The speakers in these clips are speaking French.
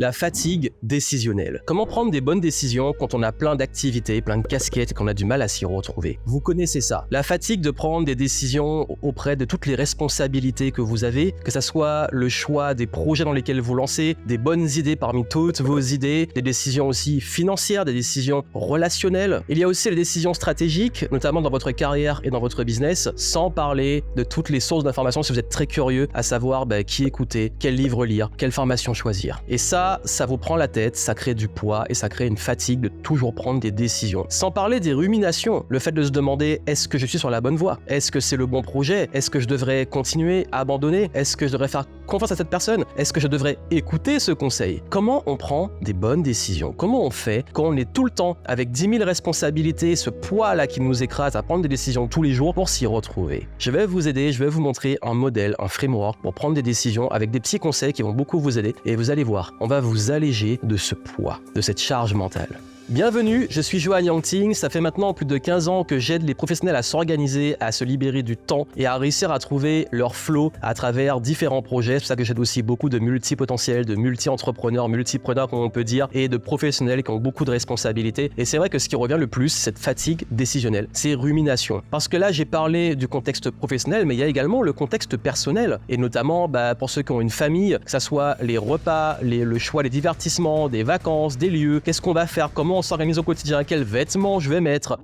La fatigue décisionnelle. Comment prendre des bonnes décisions quand on a plein d'activités, plein de casquettes et qu'on a du mal à s'y retrouver? Vous connaissez ça. La fatigue de prendre des décisions auprès de toutes les responsabilités que vous avez, que ça soit le choix des projets dans lesquels vous lancez, des bonnes idées parmi toutes vos idées, des décisions aussi financières, des décisions relationnelles. Il y a aussi les décisions stratégiques, notamment dans votre carrière et dans votre business, sans parler de toutes les sources d'informations si vous êtes très curieux à savoir qui écouter, quel livre lire, quelle formation choisir. Et ça vous prend la tête, ça crée du poids et ça crée une fatigue de toujours prendre des décisions. Sans parler des ruminations, le fait de se demander est-ce que je suis sur la bonne voie? Est-ce que c'est le bon projet? Est-ce que je devrais continuer, abandonner? Est-ce que je devrais faire confiance à cette personne? Est-ce que je devrais écouter ce conseil? Comment on prend des bonnes décisions? Comment on fait quand on est tout le temps avec 10 000 responsabilités, ce poids-là qui nous écrase à prendre des décisions tous les jours pour s'y retrouver? Je vais vous aider, je vais vous montrer un modèle, un framework pour prendre des décisions avec des petits conseils qui vont beaucoup vous aider et vous allez voir, on va vous alléger de ce poids, de cette charge mentale. Bienvenue, je suis Johan Yangting, ça fait maintenant plus de 15 ans que j'aide les professionnels à s'organiser, à se libérer du temps et à réussir à trouver leur flow à travers différents projets. C'est pour ça que j'aide aussi beaucoup de multipotentiels, de multi-entrepreneurs, multipreneurs comme on peut dire, et de professionnels qui ont beaucoup de responsabilités. Et c'est vrai que ce qui revient le plus, c'est cette fatigue décisionnelle, ces ruminations. Parce que là, j'ai parlé du contexte professionnel, mais il y a également le contexte personnel, et notamment pour ceux qui ont une famille, que ce soit les repas, le choix des divertissements, des vacances, des lieux, qu'est-ce qu'on va faire, comment on s'organise au quotidien, quels vêtements je vais mettre.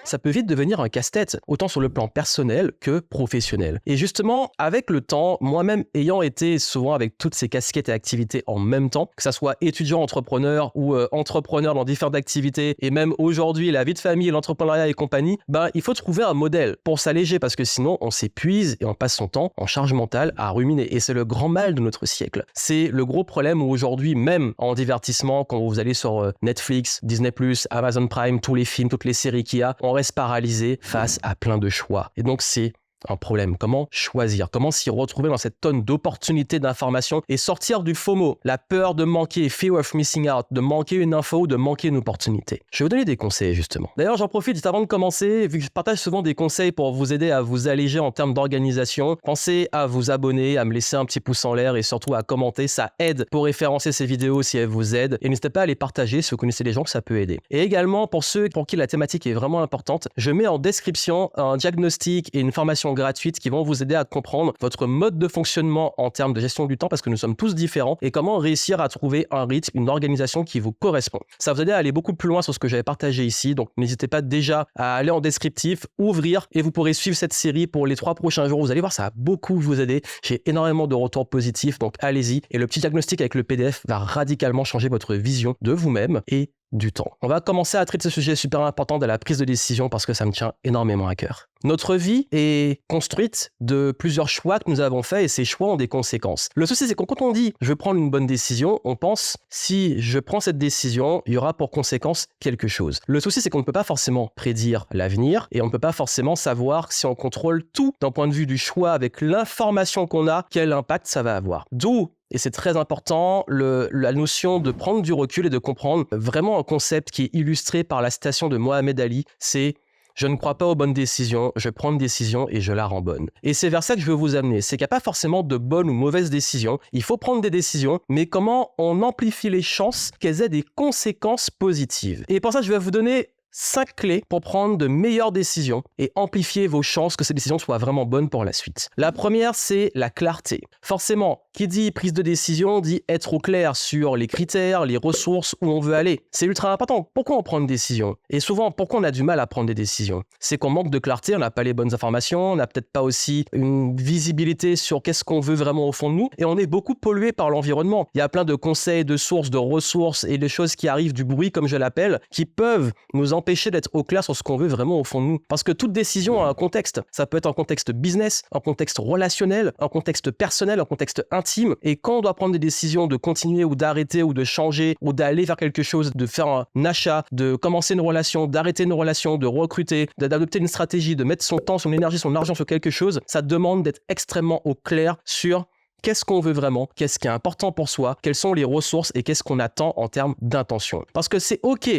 Ça peut vite devenir un casse-tête, autant sur le plan personnel que professionnel. Et justement, avec le temps, moi-même ayant été souvent avec toutes ces casquettes et activités en même temps, que ça soit étudiant, entrepreneur ou entrepreneur dans différentes activités, et même aujourd'hui, la vie de famille, l'entrepreneuriat et compagnie, il faut trouver un modèle pour s'alléger parce que sinon, on s'épuise et on passe son temps en charge mentale à ruminer. Et c'est le grand mal de notre siècle. C'est le gros problème où aujourd'hui, même en divertissement, quand vous allez sur Netflix, Disney+, Amazon Prime, tous les films, toutes les séries qu'il y a, on reste paralysé face à plein de choix. Et donc, c'est un problème. Comment choisir? Comment s'y retrouver dans cette tonne d'opportunités d'informations et sortir du FOMO, la peur de manquer, fear of missing out, de manquer une info ou de manquer une opportunité? Je vais vous donner des conseils, justement. D'ailleurs, j'en profite juste avant de commencer, vu que je partage souvent des conseils pour vous aider à vous alléger en termes d'organisation. Pensez à vous abonner, à me laisser un petit pouce en l'air et surtout à commenter. Ça aide pour référencer ces vidéos si elles vous aident. Et n'hésitez pas à les partager si vous connaissez des gens que ça peut aider. Et également, pour ceux pour qui la thématique est vraiment importante, je mets en description un diagnostic et une formation gratuites qui vont vous aider à comprendre votre mode de fonctionnement en termes de gestion du temps parce que nous sommes tous différents et comment réussir à trouver un rythme, une organisation qui vous correspond. Ça va vous aider à aller beaucoup plus loin sur ce que j'avais partagé ici, donc n'hésitez pas déjà à aller en descriptif, ouvrir et vous pourrez suivre cette série pour les 3 prochains jours. Vous allez voir, ça va beaucoup vous aider. J'ai énormément de retours positifs, donc allez-y. Et le petit diagnostic avec le PDF va radicalement changer votre vision de vous-même et du temps. On va commencer à traiter ce sujet super important de la prise de décision parce que ça me tient énormément à cœur. Notre vie est construite de plusieurs choix que nous avons faits et ces choix ont des conséquences. Le souci, c'est que quand on dit « je veux prendre une bonne décision », on pense « si je prends cette décision, il y aura pour conséquence quelque chose ». Le souci, c'est qu'on ne peut pas forcément prédire l'avenir et on ne peut pas forcément savoir si on contrôle tout d'un point de vue du choix avec l'information qu'on a, quel impact ça va avoir. D'où et c'est très important, la notion de prendre du recul et de comprendre vraiment un concept qui est illustré par la citation de Mohamed Ali, c'est « je ne crois pas aux bonnes décisions, je prends une décision et je la rends bonne ». Et c'est vers ça que je veux vous amener, c'est qu'il n'y a pas forcément de bonnes ou mauvaises décisions, il faut prendre des décisions, mais comment on amplifie les chances qu'elles aient des conséquences positives. Et pour ça, je vais vous donner 5 clés pour prendre de meilleures décisions et amplifier vos chances que ces décisions soient vraiment bonnes pour la suite. La première, c'est la clarté. Forcément, qui dit prise de décision dit être au clair sur les critères, les ressources, où on veut aller. C'est ultra important. Pourquoi on prend une décision? Et souvent, pourquoi on a du mal à prendre des décisions? C'est qu'on manque de clarté, on n'a pas les bonnes informations, on n'a peut-être pas aussi une visibilité sur qu'est-ce qu'on veut vraiment au fond de nous, et on est beaucoup pollué par l'environnement. Il y a plein de conseils, de sources, de ressources et des choses qui arrivent, du bruit comme je l'appelle, qui peuvent nous empêcher d'être au clair sur ce qu'on veut vraiment au fond de nous. Parce que toute décision a un contexte. Ça peut être un contexte business, un contexte relationnel, un contexte personnel, un contexte intime. Et quand on doit prendre des décisions de continuer ou d'arrêter ou de changer ou d'aller vers quelque chose, de faire un achat, de commencer une relation, d'arrêter une relation, de recruter, d'adopter une stratégie, de mettre son temps, son énergie, son argent sur quelque chose, ça demande d'être extrêmement au clair sur qu'est-ce qu'on veut vraiment, qu'est-ce qui est important pour soi, quelles sont les ressources et qu'est-ce qu'on attend en termes d'intention. Parce que c'est OK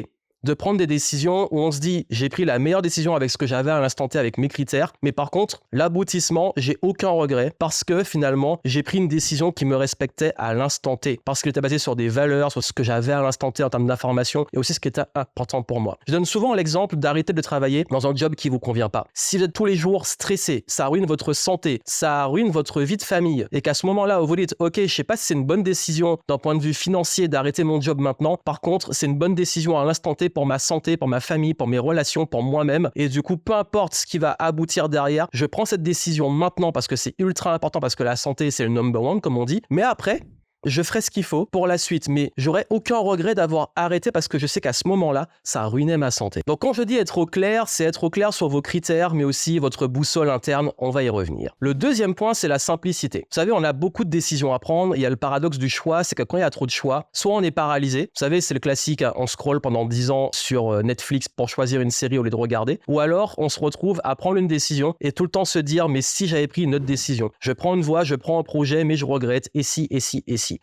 de prendre des décisions où on se dit j'ai pris la meilleure décision avec ce que j'avais à l'instant T avec mes critères, mais par contre l'aboutissement, j'ai aucun regret parce que finalement j'ai pris une décision qui me respectait à l'instant T, parce qu'elle était basée sur des valeurs, sur ce que j'avais à l'instant T en termes d'information et aussi ce qui était important pour moi. Je donne souvent l'exemple d'arrêter de travailler dans un job qui vous convient pas. Si vous êtes tous les jours stressé, ça ruine votre santé, ça ruine votre vie de famille et qu'à ce moment-là vous vous dites ok, je sais pas si c'est une bonne décision d'un point de vue financier d'arrêter mon job maintenant, par contre c'est une bonne décision à l'instant T pour ma santé, pour ma famille, pour mes relations, pour moi-même, et du coup peu importe ce qui va aboutir derrière, je prends cette décision maintenant parce que c'est ultra important, parce que la santé c'est le number one comme on dit, mais après je ferai ce qu'il faut pour la suite, mais j'aurai aucun regret d'avoir arrêté parce que je sais qu'à ce moment-là, ça ruinait ma santé. Donc quand je dis être au clair, c'est être au clair sur vos critères, mais aussi votre boussole interne, on va y revenir. Le deuxième point, c'est la simplicité. Vous savez, on a beaucoup de décisions à prendre, il y a le paradoxe du choix, c'est que quand il y a trop de choix, soit on est paralysé, vous savez, c'est le classique, on scrolle pendant 10 ans sur Netflix pour choisir une série au lieu de regarder, ou alors on se retrouve à prendre une décision et tout le temps se dire, mais si j'avais pris une autre décision, je prends une voie, je prends un projet, mais je regrette, et si.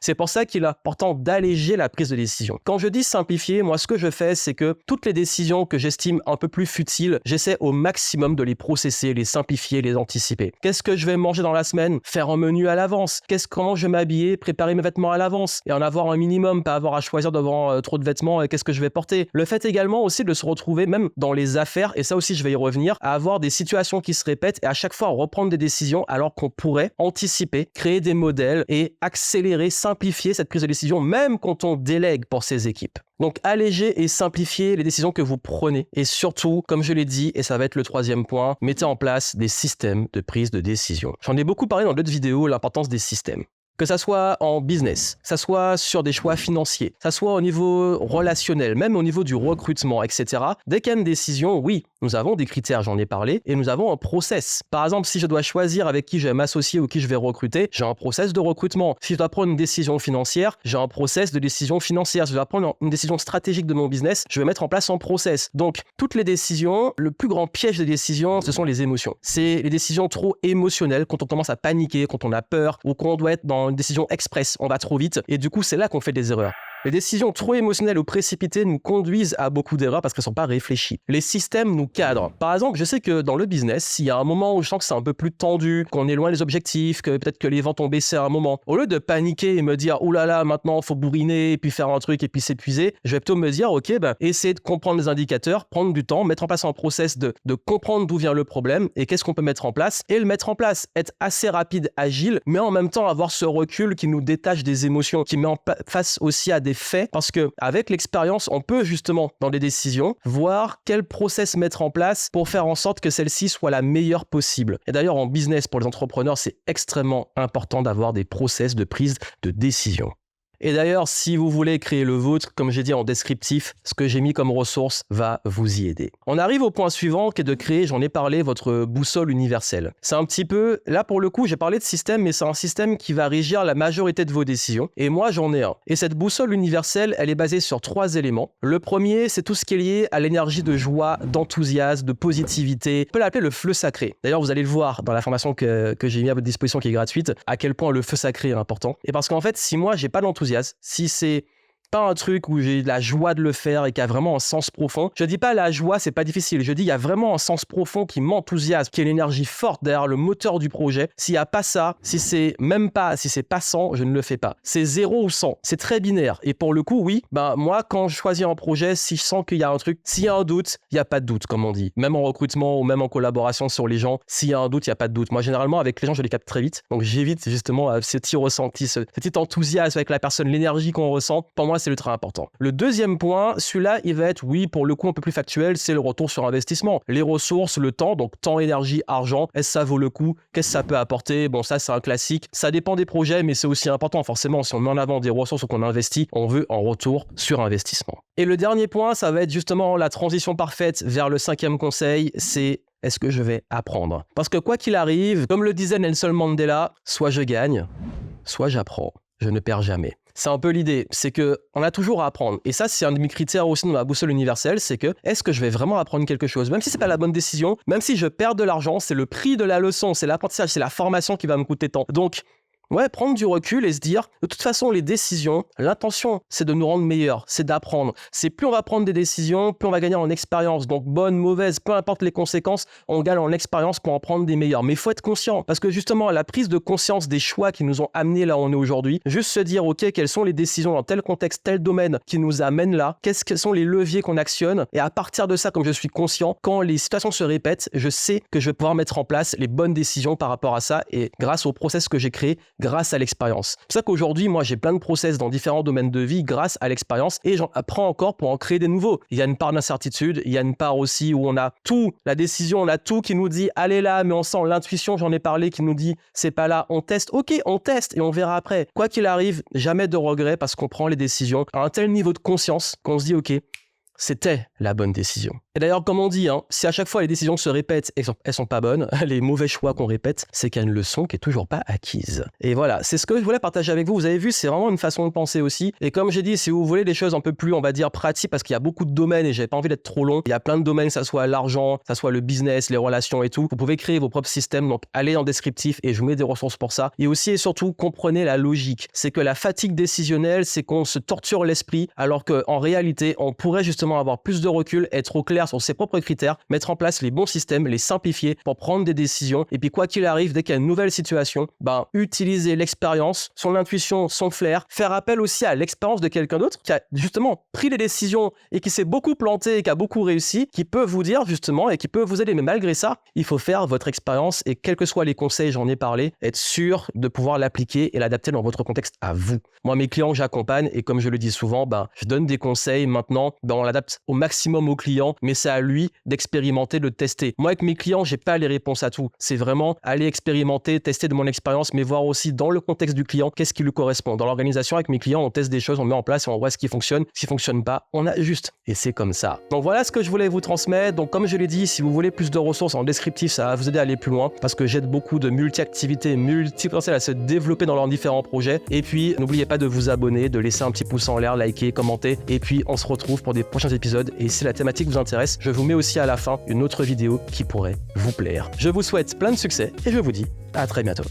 C'est pour ça qu'il est important d'alléger la prise de décision. Quand je dis simplifier, moi ce que je fais, c'est que toutes les décisions que j'estime un peu plus futiles, j'essaie au maximum de les processer, les simplifier, les anticiper. Qu'est-ce que je vais manger dans la semaine? Faire un menu à l'avance. Comment je vais m'habiller? Préparer mes vêtements à l'avance et en avoir un minimum, pas avoir à choisir devant trop de vêtements et qu'est-ce que je vais porter. Le fait également aussi de se retrouver même dans les affaires, et ça aussi je vais y revenir, à avoir des situations qui se répètent et à chaque fois reprendre des décisions alors qu'on pourrait anticiper, créer des modèles et accélérer, simplifier cette prise de décision même quand on délègue pour ses équipes. Donc alléger et simplifier les décisions que vous prenez et surtout, comme je l'ai dit, et ça va être le troisième point, mettez en place des systèmes de prise de décision. J'en ai beaucoup parlé dans d'autres vidéos, l'importance des systèmes. Que ça soit en business, que ça soit sur des choix financiers, que ça soit au niveau relationnel, même au niveau du recrutement, etc. Dès qu'il y a une décision, oui, nous avons des critères, j'en ai parlé, et nous avons un process. Par exemple, si je dois choisir avec qui je vais m'associer ou qui je vais recruter, j'ai un process de recrutement. Si je dois prendre une décision financière, j'ai un process de décision financière. Si je dois prendre une décision stratégique de mon business, je vais mettre en place un process. Donc, toutes les décisions, le plus grand piège des décisions, ce sont les émotions. C'est les décisions trop émotionnelles, quand on commence à paniquer, quand on a peur, ou quand on doit être dans une décision express, on va trop vite, et du coup, c'est là qu'on fait des erreurs. Les décisions trop émotionnelles ou précipitées nous conduisent à beaucoup d'erreurs parce qu'elles ne sont pas réfléchies. Les systèmes nous cadrent. Par exemple, je sais que dans le business, s'il y a un moment où je sens que c'est un peu plus tendu, qu'on est loin des objectifs, que peut-être que les ventes ont baissé à un moment, au lieu de paniquer et me dire « Oh là là, maintenant, il faut bourriner, et puis faire un truc, et puis s'épuiser », je vais plutôt me dire « Ok, essayer de comprendre les indicateurs, prendre du temps, mettre en place un process de comprendre d'où vient le problème et qu'est-ce qu'on peut mettre en place, et le mettre en place, être assez rapide, agile, mais en même temps avoir ce recul qui nous détache des émotions, qui met en face aussi à des faits, parce que avec l'expérience, on peut justement, dans des décisions, voir quel process mettre en place pour faire en sorte que celle-ci soit la meilleure possible. Et d'ailleurs, en business, pour les entrepreneurs, c'est extrêmement important d'avoir des process de prise de décision. Et d'ailleurs, si vous voulez créer le vôtre, comme j'ai dit en descriptif, ce que j'ai mis comme ressource va vous y aider. On arrive au point suivant qui est de créer, j'en ai parlé, votre boussole universelle. C'est un petit peu, là pour le coup, j'ai parlé de système, mais c'est un système qui va régir la majorité de vos décisions. Et moi, j'en ai un. Et cette boussole universelle, elle est basée sur 3 éléments. Le premier, c'est tout ce qui est lié à l'énergie de joie, d'enthousiasme, de positivité. On peut l'appeler le feu sacré. D'ailleurs, vous allez le voir dans la formation que j'ai mis à votre disposition qui est gratuite, à quel point le feu sacré est important. Et parce qu'en fait, si moi, j'ai pas d'enthousiasme, si c'est pas un truc où j'ai de la joie de le faire et qui a vraiment un sens profond. Je dis pas la joie, c'est pas difficile. Je dis il y a vraiment un sens profond qui m'enthousiasme, qui est l'énergie forte derrière le moteur du projet. S'il y a pas ça, si c'est pas 100, je ne le fais pas. C'est 0 ou 100. C'est très binaire. Et pour le coup, oui, moi, quand je choisis un projet, si je sens qu'il y a un truc, s'il y a un doute, il n'y a pas de doute, comme on dit. Même en recrutement ou même en collaboration sur les gens, s'il y a un doute, il n'y a pas de doute. Moi, généralement, avec les gens, je les capte très vite. Donc, j'évite justement ce petit ressenti, ce petit enthousiasme avec la personne, l'énergie qu'on ressent. Pour moi, c'est ultra important. Le deuxième point, celui-là, il va être, oui, pour le coup un peu plus factuel, c'est le retour sur investissement. Les ressources, le temps, donc temps, énergie, argent, est-ce que ça vaut le coup? Qu'est-ce que ça peut apporter? Bon, ça, c'est un classique. Ça dépend des projets, mais c'est aussi important. Forcément, si on met en avant des ressources ou qu'on investit, on veut en retour sur investissement. Et le dernier point, ça va être justement la transition parfaite vers le 5e conseil, c'est est-ce que je vais apprendre? Parce que quoi qu'il arrive, comme le disait Nelson Mandela, soit je gagne, soit j'apprends. Je ne perds jamais. C'est un peu l'idée, c'est qu'on a toujours à apprendre. Et ça, c'est un de mes critères aussi dans ma boussole universelle, c'est que est-ce que je vais vraiment apprendre quelque chose? Même si c'est pas la bonne décision, même si je perds de l'argent, c'est le prix de la leçon, c'est l'apprentissage, c'est la formation qui va me coûter tant. Donc, Ouais, prendre du recul et se dire, de toute façon, les décisions, l'intention, c'est de nous rendre meilleurs, c'est d'apprendre. C'est plus on va prendre des décisions, plus on va gagner en expérience. Donc, bonne, mauvaise, peu importe les conséquences, on gagne en expérience pour en prendre des meilleures. Mais il faut être conscient, parce que justement, la prise de conscience des choix qui nous ont amenés là où on est aujourd'hui, juste se dire, ok, quelles sont les décisions dans tel contexte, tel domaine qui nous amènent là, quels sont les leviers qu'on actionne, et à partir de ça, comme je suis conscient, quand les situations se répètent, je sais que je vais pouvoir mettre en place les bonnes décisions par rapport à ça, et grâce au process que j'ai créé, grâce à l'expérience. C'est pour ça qu'aujourd'hui, moi, j'ai plein de process dans différents domaines de vie grâce à l'expérience et j'en apprends encore pour en créer des nouveaux. Il y a une part d'incertitude, il y a une part aussi où on a tout, la décision, on a tout qui nous dit allez là, mais on sent l'intuition, j'en ai parlé, qui nous dit c'est pas là, on teste, ok, on teste et on verra après. Quoi qu'il arrive, jamais de regrets parce qu'on prend les décisions à un tel niveau de conscience qu'on se dit ok, c'était la bonne décision. Et d'ailleurs, comme on dit, si à chaque fois les décisions se répètent et elles sont pas bonnes, les mauvais choix qu'on répète, c'est qu'il y a une leçon qui est toujours pas acquise. Et voilà, c'est ce que je voulais partager avec vous. Vous avez vu, c'est vraiment une façon de penser aussi. Et comme j'ai dit, si vous voulez des choses un peu plus, on va dire, pratiques, parce qu'il y a beaucoup de domaines et j'avais pas envie d'être trop long. Il y a plein de domaines, que ça soit l'argent, que ça soit le business, les relations et tout. Vous pouvez créer vos propres systèmes. Donc, allez en descriptif et je vous mets des ressources pour ça. Et aussi et surtout, comprenez la logique. C'est que la fatigue décisionnelle, c'est qu'on se torture l'esprit, alors qu'en réalité, on pourrait justement avoir plus de recul, être au clair sur ses propres critères, mettre en place les bons systèmes, les simplifier pour prendre des décisions. Et puis quoi qu'il arrive, dès qu'il y a une nouvelle situation, utiliser l'expérience, son intuition, son flair, faire appel aussi à l'expérience de quelqu'un d'autre qui a justement pris des décisions et qui s'est beaucoup planté et qui a beaucoup réussi, qui peut vous dire justement et qui peut vous aider. Mais malgré ça, il faut faire votre expérience et quels que soient les conseils, j'en ai parlé, être sûr de pouvoir l'appliquer et l'adapter dans votre contexte à vous. Moi, mes clients, j'accompagne et comme je le dis souvent, je donne des conseils maintenant, on l'adapte au maximum au client, mais c'est à lui d'expérimenter, de tester. Moi, avec mes clients, j'ai pas les réponses à tout. C'est vraiment aller expérimenter, tester de mon expérience, mais voir aussi dans le contexte du client, qu'est-ce qui lui correspond. Dans l'organisation, avec mes clients, on teste des choses, on met en place et on voit ce qui fonctionne. Ce qui fonctionne pas, on ajuste. Et c'est comme ça. Donc voilà ce que je voulais vous transmettre. Donc comme je l'ai dit, si vous voulez plus de ressources en descriptif, ça va vous aider à aller plus loin parce que j'aide beaucoup de multi-activités, multi-potentiels à se développer dans leurs différents projets. Et puis, n'oubliez pas de vous abonner, de laisser un petit pouce en l'air, liker, commenter. Et puis, on se retrouve pour des prochains épisodes. Et si la thématique vous intéresse, je vous mets aussi à la fin une autre vidéo qui pourrait vous plaire. Je vous souhaite plein de succès et je vous dis à très bientôt.